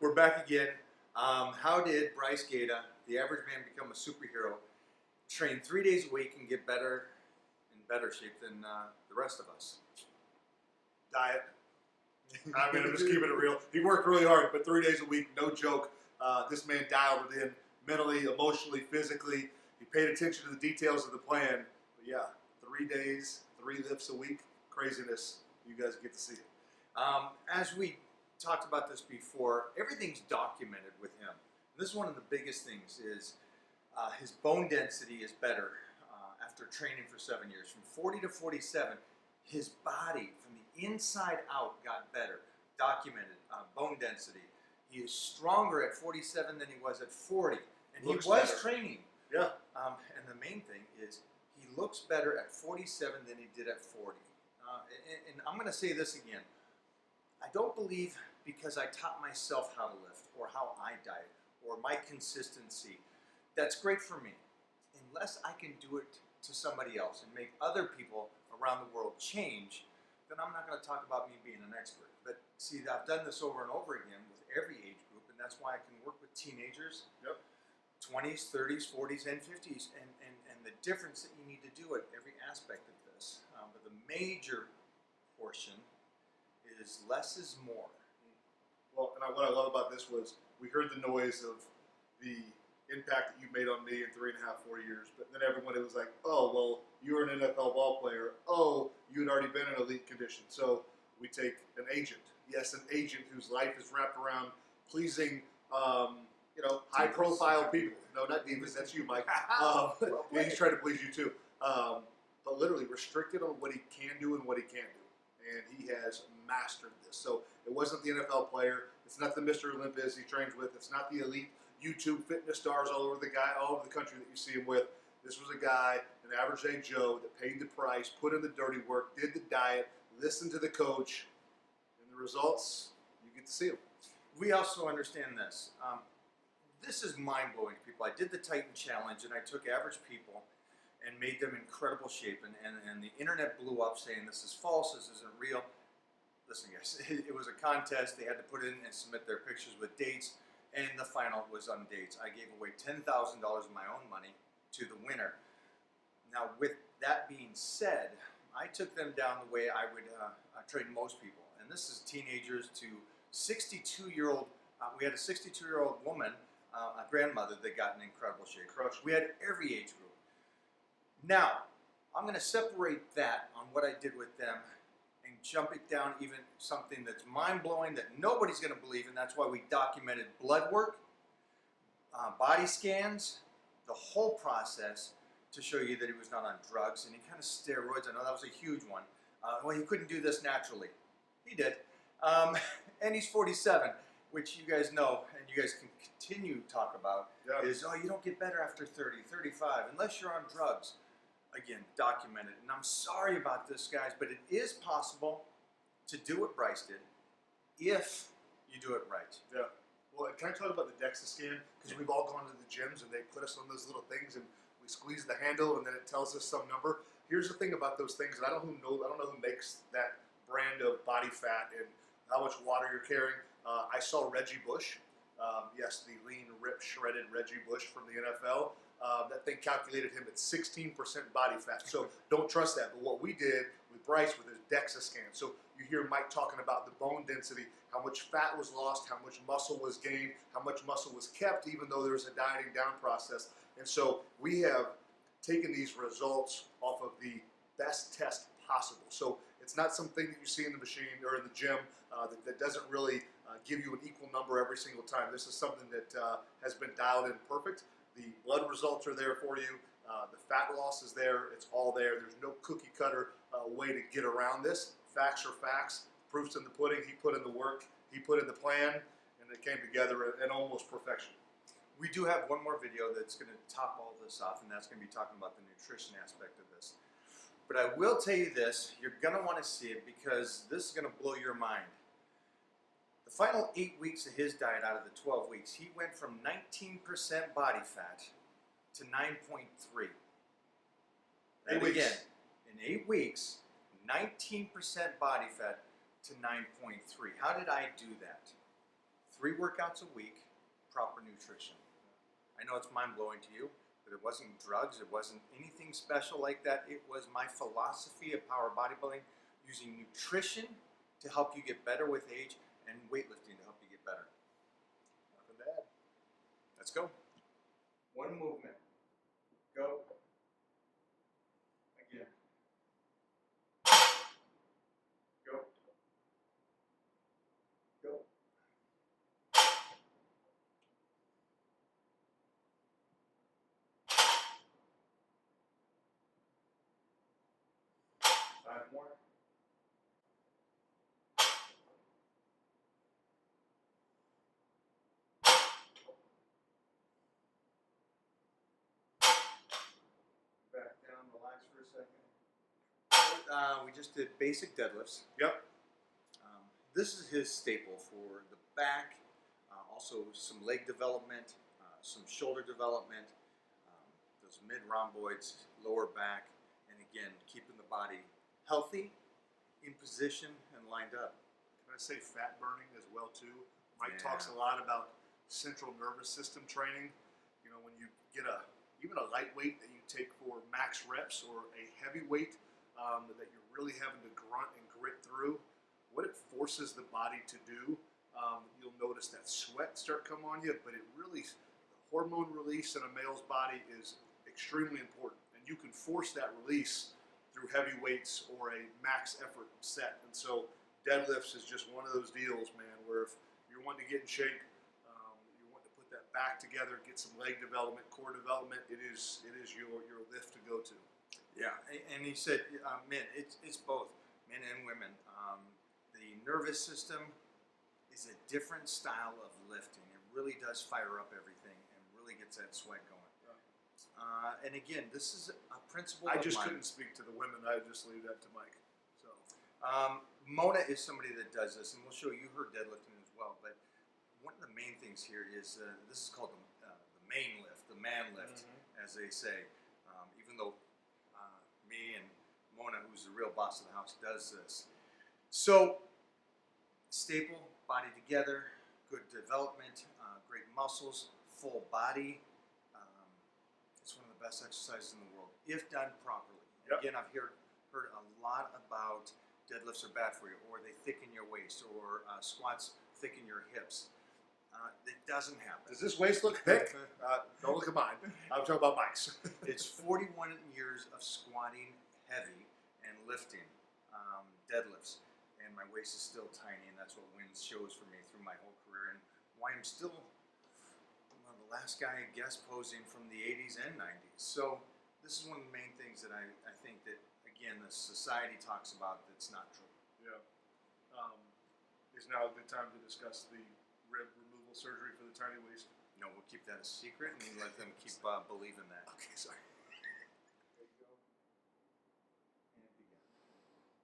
We're back again. How did Brice Gaeta, the average man, become a superhero, train 3 days a week and get better, in better shape than the rest of us? Diet. I mean, I'm just keeping it real. He worked really hard, but 3 days a week, no joke. This man dialed it in mentally, emotionally, physically. He paid attention to the details of the plan. But yeah, 3 days, 3 lifts a week, craziness. You guys get to see it. As we talked about this before, everything's documented with him. This is one of the biggest things is his bone density is better after training for 7 years. From 40 to 47, his body from the inside out got better. Documented bone density. He is stronger at 47 than he was at 40. And Looks he was better. training. Yeah. And the main thing is he looks better at 47 than he did at 40. And I'm going to say this again. I don't believe because I taught myself how to lift or how I diet or my consistency. That's great for me. Unless I can do it to somebody else and make other people around the world change, then I'm not going to talk about me being an expert. But see, I've done this over and over again with every age group, and that's why I can work with teenagers, 20s, 30s, 40s, and 50s, and the difference that you need to do at every aspect of this. But the major portion is less is more. Well, and what I love about this was we heard the noise of the impact that you made on me in 3.5, 4 years, but then everyone, it was like, oh, well, you were an NFL ball player. Oh, you had already been in elite condition. So we take an agent. Yes, an agent whose life is wrapped around pleasing, high-profile people. No, not divas. That's you, Mike. Yeah, he's trying to please you too. But literally restricted on what he can do and what he can't do. And he has mastered this. So it wasn't the NFL player. It's not the Mr. Olympus he trains with. It's not the elite YouTube fitness stars all over the country that you see him with. This was a guy, an average day Joe, that paid the price, put in the dirty work, did the diet, listened to the coach, and the results, you get to see them. We also understand this. This is mind-blowing to people. I did the Titan Challenge, and I took average people and made them in incredible shape, and the internet blew up saying this is false, this isn't real. Listen, guys, it was a contest. They had to put in and submit their pictures with dates, and the final was on dates. I gave away $10,000 of my own money to the winner. Now, with that being said, I took them down the way I would train most people, and this is teenagers to 62-year-old. We had a 62-year-old woman, a grandmother, that got in incredible shape. We had every age group. Now, I'm going to separate that on what I did with them and jump it down even something that's mind-blowing that nobody's going to believe, and that's why we documented blood work, body scans, the whole process to show you that he was not on drugs, any kind of steroids. I know that was a huge one. Well, he couldn't do this naturally. He did. And he's 47, which you guys know, and you guys can continue to talk about, is, oh, you don't get better after 30, 35, unless you're on drugs. Again, documented. And I'm sorry about this, guys, but it is possible to do what Brice did if you do it right. Yeah. Well, can I talk about the DEXA scan? Because we've all gone to the gyms and they put us on those little things and we squeeze the handle and then it tells us some number. Here's the thing about those things, and I don't know who makes that brand of body fat and how much water you're carrying. I saw Reggie Bush. Yes, the lean, ripped, shredded Reggie Bush from the NFL. That thing calculated him at 16% body fat. So don't trust that. But what we did with Brice with his DEXA scan. So you hear Mike talking about the bone density, how much fat was lost, how much muscle was gained, how much muscle was kept, even though there's a dieting down process. And so we have taken these results off of the best test possible. So it's not something that you see in the machine or in the gym that doesn't really give you an equal number every single time. This is something that has been dialed in perfect. The blood results are there for you. The fat loss is there. It's all there. There's no cookie cutter way to get around this. Facts are facts. Proof's in the pudding. He put in the work. He put in the plan, and it came together in almost perfection. We do have one more video that's going to top all this off, and that's going to be talking about the nutrition aspect of this. But I will tell you this, you're going to want to see it because this is going to blow your mind. The final 8 weeks of his diet out of the 12 weeks, he went from 19% body fat to 9.3. And again, in 8 weeks, 19% body fat to 9.3. How did I do that? 3 workouts a week, proper nutrition. I know it's mind-blowing to you, but it wasn't drugs, it wasn't anything special like that. It was my philosophy of power bodybuilding, using nutrition to help you get better with age and weightlifting to help you get better. Nothing to add. Let's go. One movement. Go. Again. Go. Go. Five more. Back down, relax for a second. We just did basic deadlifts. Yep. This is his staple for the back, also some leg development, some shoulder development, those mid-rhomboids, lower back, and again, keeping the body healthy, in position, and lined up. Can I say fat burning as well too? Mike Yeah. talks a lot about central nervous system training. You know, when you get even a lightweight that you take for max reps or a heavyweight that you're really having to grunt and grit through, what it forces the body to do, you'll notice that sweat start come on you, but it really, the hormone release in a male's body is extremely important, and you can force that release through heavy weights or a max effort set. And so deadlifts is just one of those deals, man, where if you're wanting to get in shape, you want to put that back together, get some leg development, core development, it is your lift to go to. Yeah, and he said, men, it's both, men and women. The nervous system is a different style of lifting. It really does fire up everything and really gets that sweat going. And again, this is a principle I of just mine. couldn't speak to the women. I would just leave that to Mike. So Mona is somebody that does this, and we'll show you her deadlifting as well. But one of the main things here is this is called the main lift, the man lift, as they say. Even though me and Mona, who's the real boss of the house, does this. So staple, body together, good development, great muscles, full body. It's one of the best exercises in the world, if done properly. Yep. Again, I've heard a lot about deadlifts are bad for you, or they thicken your waist, or squats thicken your hips. It doesn't happen. does this waist look thick? Don't look at mine. I'm talking about Mike's. It's 41 years of squatting heavy and lifting deadlifts, and my waist is still tiny, and that's what wins shows for me through my whole career, and why I'm still the last guy, I guess, posing from the 80s and 90s. So this is one of the main things that I think that, again, the society talks about that's not true. Yeah. Is now a good time to discuss the rib removal surgery for the tiny waist? No, we'll keep that a secret and let them keep believing that. Okay, sorry. There you go. And begin. 10 reps.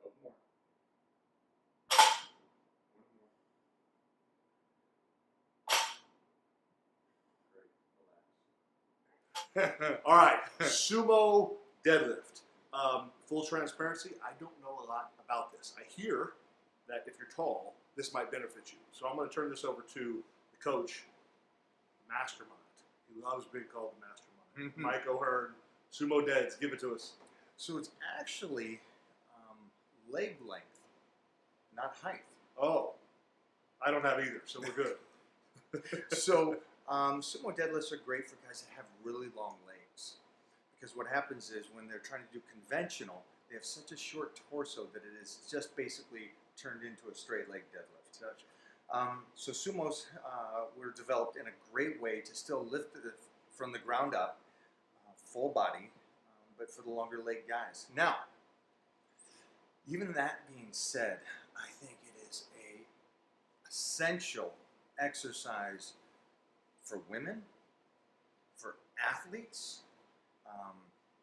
Couple more. One more. Great. Relax. All right, sumo deadlift. Full transparency, I don't know a lot about this. I hear that if you're tall, this might benefit you. So I'm going to turn this over to the coach, the mastermind. He loves being called the mastermind. Mike OHearn, sumo deads, give it to us. So it's actually leg length, not height. Oh, I don't have either, so we're good. So sumo deadlifts are great for guys that have really long legs, because what happens is when they're trying to do conventional, they have such a short torso that it is just basically turned into a straight leg deadlift. Gotcha. So sumos were developed in a great way to still lift it from the ground up, full body, but for the longer leg guys. Now, even that being said, I think it is a essential exercise for women, for athletes.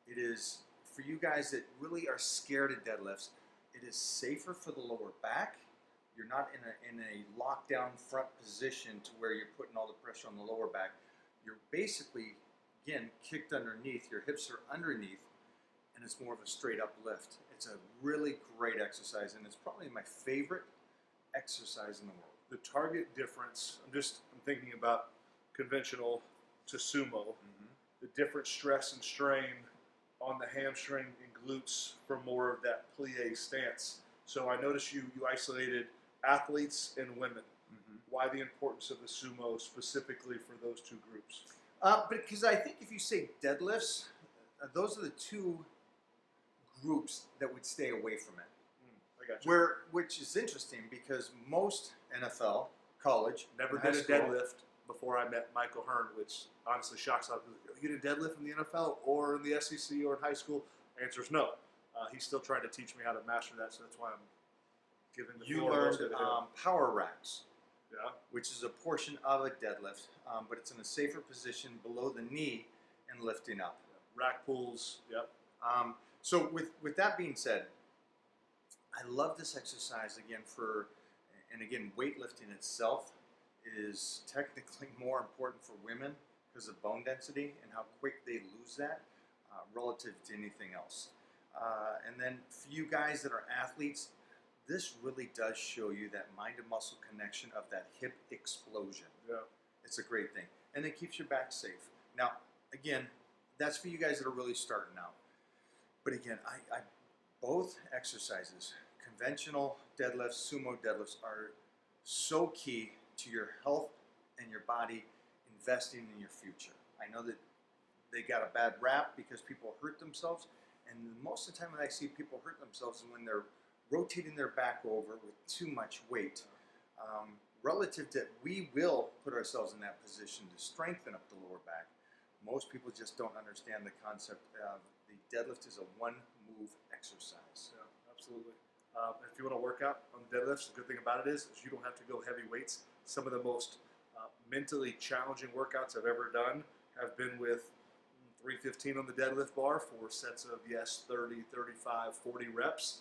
It is for you guys that really are scared of deadlifts. It is safer for the lower back. You're not in a lockdown front position to where you're putting all the pressure on the lower back. You're basically, again, kicked underneath. Your hips are underneath, and it's more of a straight up lift. It's a really great exercise, and it's probably my favorite exercise in the world. The target difference, I'm thinking about conventional to sumo, the different stress and strain on the hamstring and glutes for more of that plie stance. So I noticed you isolated athletes and women. Why the importance of the sumo specifically for those two groups? Because I think if you say deadlifts, those are the two groups that would stay away from it. I got you. Which is interesting because most NFL, college, Never high did a school, deadlift before I met Michael Hearn, which honestly shocks a lot of people. You did a deadlift in the NFL or in the SEC or in high school? Answer is no. He's still trying to teach me how to master that, so that's why I'm giving the You floor learned to him. power racks, Yeah. which is a portion of a deadlift, but it's in a safer position below the knee and lifting up. Rack pulls. Yep. So with that being said, I love this exercise again and again, weightlifting itself is technically more important for women because of bone density and how quick they lose that relative to anything else. And then for you guys that are athletes, this really does show you that mind to muscle connection of that hip explosion. Yeah. It's a great thing. And it keeps your back safe. Now, again, that's for you guys that are really starting out. But again, I both exercises, conventional deadlifts, sumo deadlifts, are so key to your health and your body investing in your future. I know that they got a bad rap because people hurt themselves, and most of the time when I see people hurt themselves is when they're rotating their back over with too much weight. Relative to, we will put ourselves in that position to strengthen up the lower back. Most people just don't understand the concept of the deadlift is a one-move exercise. Yeah, absolutely. If you want to work out on deadlifts, the good thing about it is you don't have to go heavy weights. Some of the most mentally challenging workouts I've ever done have been with 315 on the deadlift bar, 4 sets of 30, 35, 40 reps.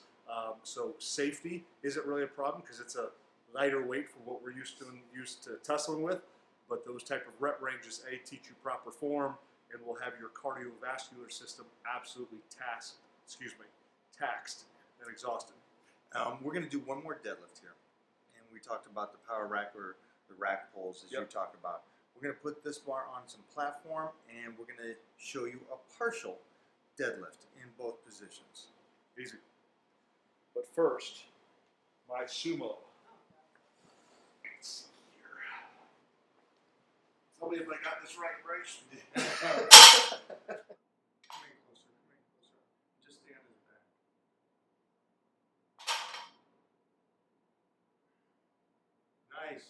So safety isn't really a problem because it's a lighter weight for what we're used to tussling with. But those type of rep ranges, teach you proper form and will have your cardiovascular system absolutely taxed and exhausted. We're going to do one more deadlift here. And we talked about the power rack or the rack pulls as you talked about. We're going to put this bar on some platform and we're going to show you a partial deadlift in both positions. Easy. But first, my sumo. Let's see here. Tell me if I got this right, Brice. Come in closer. Just stand in the back. Nice.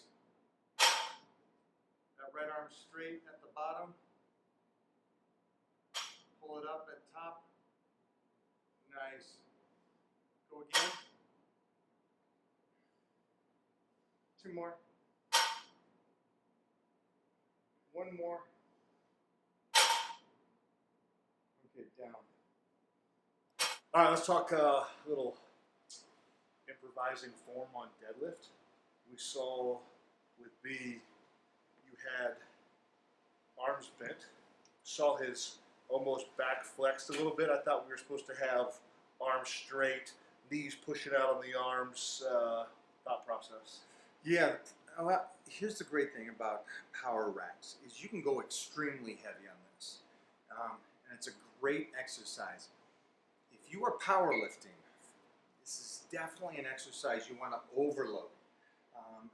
That right arm straight at the bottom. Pull it up at top. Nice. Go again. 2 more. 1 more. Okay, down. All right, let's talk a little improvising form on deadlift. We saw with B, you had arms bent. Saw his almost back flexed a little bit. I thought we were supposed to have arms straight, knees pushing out on the arms. Thought process. Yeah. Well, here's the great thing about power racks is you can go extremely heavy on this, and it's a great exercise. If you are powerlifting, this is definitely an exercise you want to overload.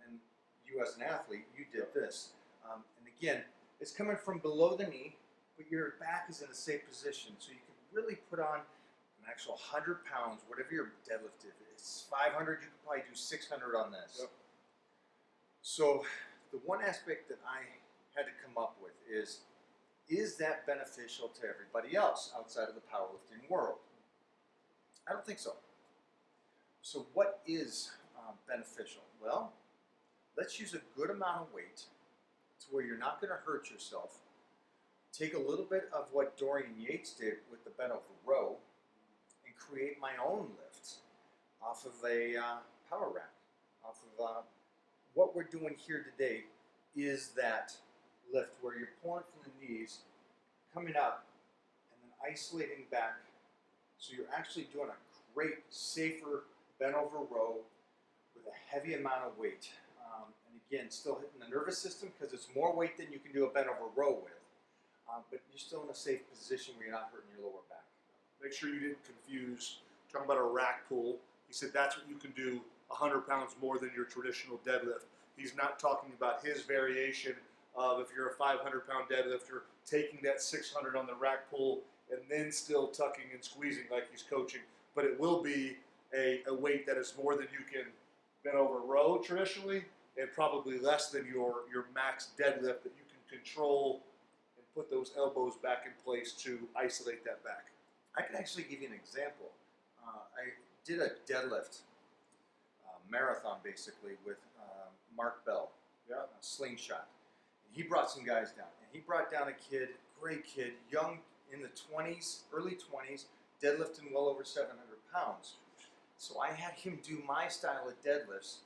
And you as an athlete, you did this. And again, it's coming from below the knee, but your back is in a safe position, so you can really put on an actual 100 pounds, whatever your deadlift is. If it's 500, you could probably do 600 on this. Yep. So the one aspect that I had to come up with is is that beneficial to everybody else outside of the powerlifting world? I don't think so. So what is beneficial? Well, let's use a good amount of weight to where you're not going to hurt yourself. Take a little bit of what Dorian Yates did with the bent over row and create my own lifts off of a power rack. Off of what we're doing here today is that lift where you're pulling from the knees, coming up, and then isolating back. So you're actually doing a great, safer bent over row with a heavy amount of weight. And again, still hitting the nervous system because it's more weight than you can do a bent over row with. But you're still in a safe position where you're not hurting your lower back. Make sure you didn't confuse, talking about a rack pull, he said that's what you can do 100 pounds more than your traditional deadlift. He's not talking about his variation of if you're a 500-pound deadlifter, taking that 600 on the rack pull and then still tucking and squeezing like he's coaching. But it will be a weight that is more than you can bend over row traditionally, and probably less than your max deadlift that you can control and put those elbows back in place to isolate that back. I can actually give you an example. I did a deadlift marathon basically with Mark Bell, a slingshot. And he brought some guys down, and he brought down a kid, great kid, young, in the 20s, early 20s, deadlifting well over 700 pounds. So I had him do my style of deadlifts.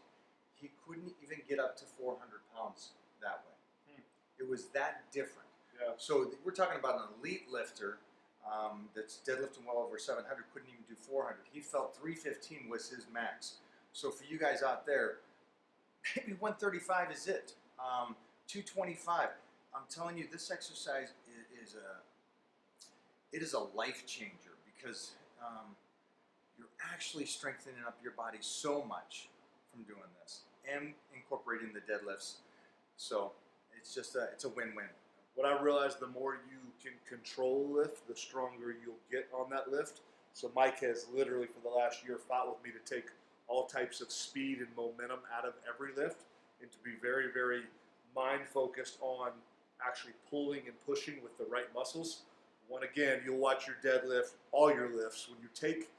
He couldn't even get up to 400 pounds that way. It was that different. Yeah. So we're talking about an elite lifter that's deadlifting well over 700, couldn't even do 400. He felt 315 was his max. So for you guys out there, maybe 135 is it. 225. I'm telling you, this exercise is a life changer because you're actually strengthening up your body so much from doing this and incorporating the deadlifts. So it's just it's a win-win. What I realized, the more you can control lift, the stronger you'll get on that lift. So Mike has literally for the last year fought with me to take all types of speed and momentum out of every lift and to be very, very mind-focused on actually pulling and pushing with the right muscles. When again, you'll watch your deadlift, all your lifts, when you take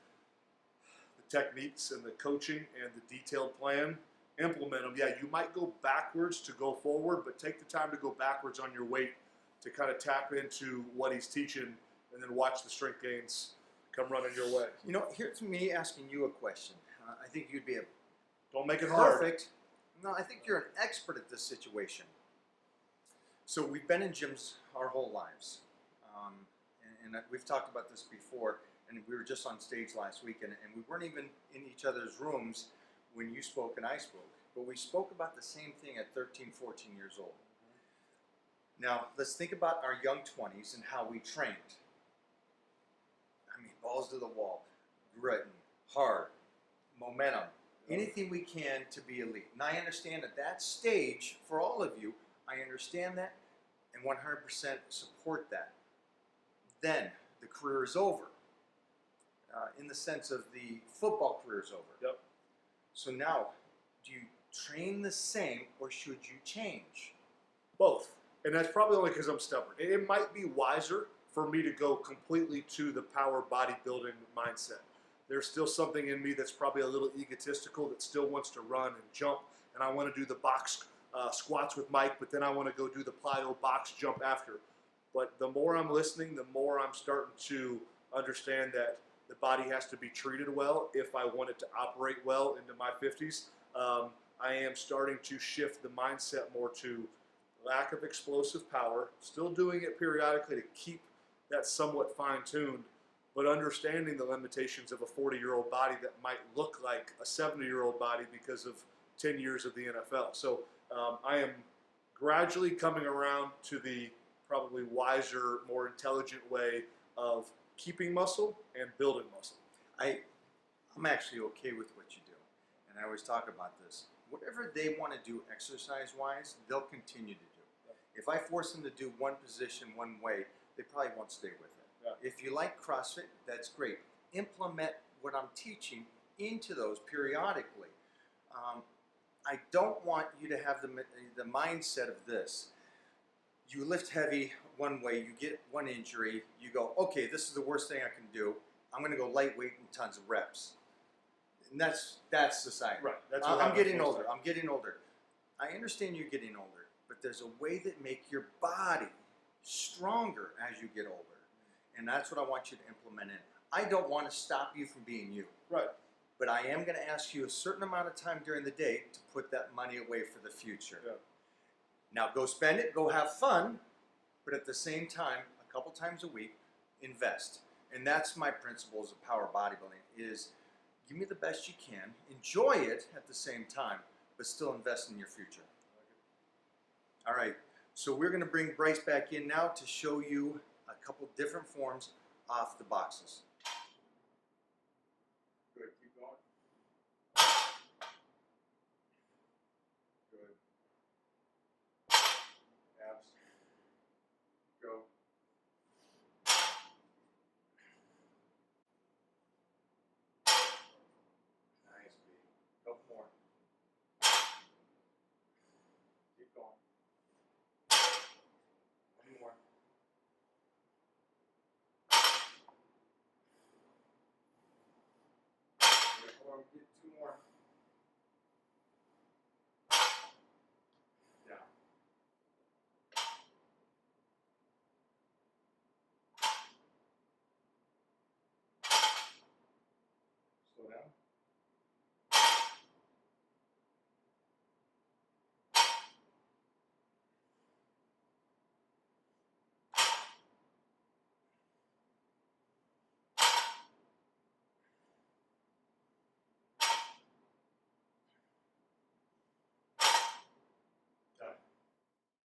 the techniques and the coaching and the detailed plan, implement them. Yeah, you might go backwards to go forward, but take the time to go backwards on your weight to kind of tap into what he's teaching and then watch the strength gains come running your way. You know, here's me asking you a question. I think you'd be a Don't make it hard. perfect. No, I think you're an expert at this situation. So we've been in gyms our whole lives. And we've talked about this before, and we were just on stage last week, and we weren't even in each other's rooms when you spoke and I spoke. But we spoke about the same thing at 13, 14 years old. Now, let's think about our young 20s and how we trained. I mean, balls to the wall, gritting, hard, momentum, anything we can to be elite. And I understand at that stage, for all of you, I understand that and 100% support that. Then the career is over. In the sense of the football career is over. Yep. So now, do you train the same or should you change? Both. And that's probably only because I'm stubborn. It might be wiser for me to go completely to the power bodybuilding mindset. There's still something in me that's probably a little egotistical that still wants to run and jump, and I want to do the box squats with Mike, but then I want to go do the plyo box jump after. But the more I'm listening, the more I'm starting to understand that the body has to be treated well if I want it to operate well into my 50s. I am starting to shift the mindset more to lack of explosive power, still doing it periodically to keep that somewhat fine-tuned, but understanding the limitations of a 40-year-old body that might look like a 70-year-old body because of 10 years of the NFL. So I am gradually coming around to the probably wiser, more intelligent way of keeping muscle and building muscle. I'm actually okay with what you do. And I always talk about this. Whatever they want to do exercise-wise, they'll continue to do. Yeah. If I force them to do one position one way, they probably won't stay with it. Yeah. If you like CrossFit, that's great. Implement what I'm teaching into those periodically. I don't want you to have the mindset of this. you lift heavy one way, you get one injury, you go, okay, this is the worst thing I can do. I'm going to go lightweight and tons of reps. And that's society. Right. That's I'm getting older. I'm getting older. I understand you're getting older, but there's a way that make your body stronger as you get older. And that's what I want you to implement in. I don't want to stop you from being you. Right. But I am going to ask you a certain amount of time during the day to put that money away for the future. Yeah. Now go spend it, go have fun, but at the same time, a couple times a week, invest. And that's my principles of power bodybuilding is give me the best you can, enjoy it at the same time, but still invest in your future. All right, so we're going to bring Brice back in now to show you a couple different forms off the boxes. Good, keep going. Good. Abs. Go. Nice, baby. Couple more. Keep going. One more. Get two more.